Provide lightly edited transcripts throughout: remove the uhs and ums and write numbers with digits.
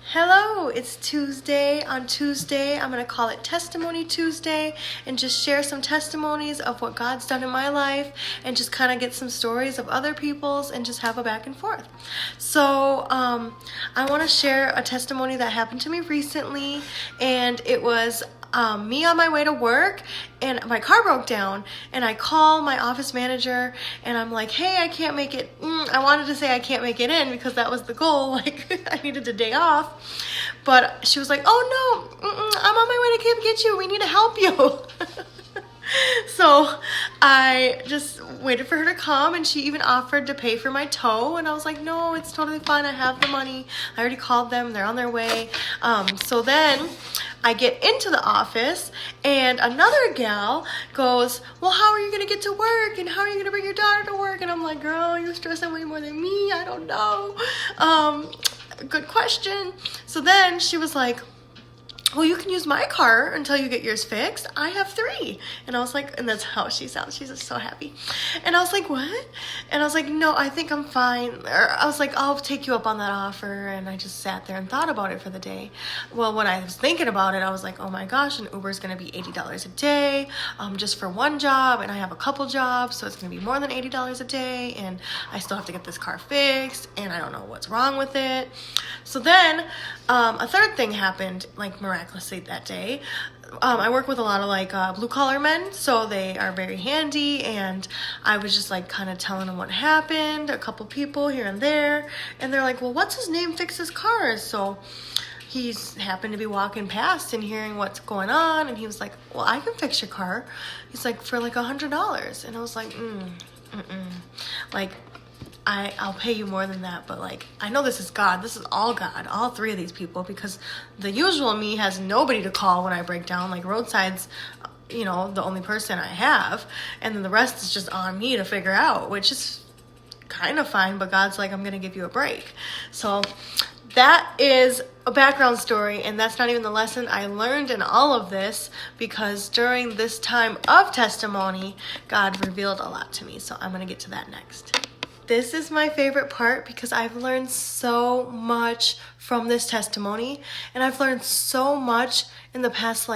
Hello, it's Tuesday. On Tuesday, I'm going to call it Testimony Tuesday and just share some testimonies of what God's done in my life and just kind of get some stories of other people's and just have a back and forth. So I want to share a testimony that happened to me recently, and it was me on my way to work and my car broke down, and I call my office manager and I'm like, hey, I can't make it. I wanted to say I can't make it in because that was the goal. Like I needed a day off, but she was like, oh no, I'm on my way to come get you. We need to help you. So I just waited for her to come, and she even offered to pay for my tow, and I was like, no, it's totally fine. I have the money. I already called them. They're on their way. So then I get into the office, and another gal goes, well, how are you going to get to work, and how are you going to bring your daughter to work? And I'm like, girl, you're stressing way more than me. I don't know. Good question. So then she was like, well, you can use my car until you get yours fixed. I have 3. And I was like, and that's how she sounds. She's just so happy. And I was like, what? And I was like, no, I think I'm fine. Or I was like, I'll take you up on that offer. And I just sat there and thought about it for the day. Well, when I was thinking about it, I was like, oh my gosh, an Uber is going to be $80 a day just for one job. And I have a couple jobs, so it's going to be more than $80 a day. And I still have to get this car fixed, and I don't know what's wrong with it. So then a third thing happened, like miraculously that day. I work with a lot of blue collar men, so they are very handy, and I was just like kind of telling them what happened, a couple people here and there, and they're like, well, what's his name fixes cars? So he's happened to be walking past and hearing what's going on, and he was like, well, I can fix your car. He's like, for like $100. And I was like, like, I'll pay you more than that, but like, I know this is God. This is all God, all 3 of these people, because the usual me has nobody to call when I break down. Like roadside's, the only person I have, and then the rest is just on me to figure out, which is kind of fine, but God's like, I'm going to give you a break. So that is a background story, and that's not even the lesson I learned in all of this, because during this time of testimony, God revealed a lot to me. So I'm going to get to that next. This is my favorite part because I've learned so much from this testimony, and I've learned so much in the past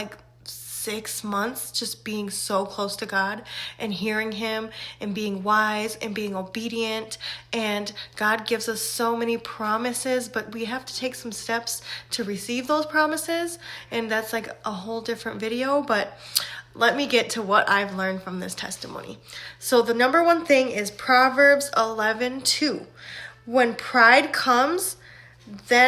6 months just being so close to God and hearing Him and being wise and being obedient. And God gives us so many promises, but we have to take some steps to receive those promises, and that's like a whole different video. But let me get to what I've learned from this testimony. So the number one thing is Proverbs 11:2. When pride comes, then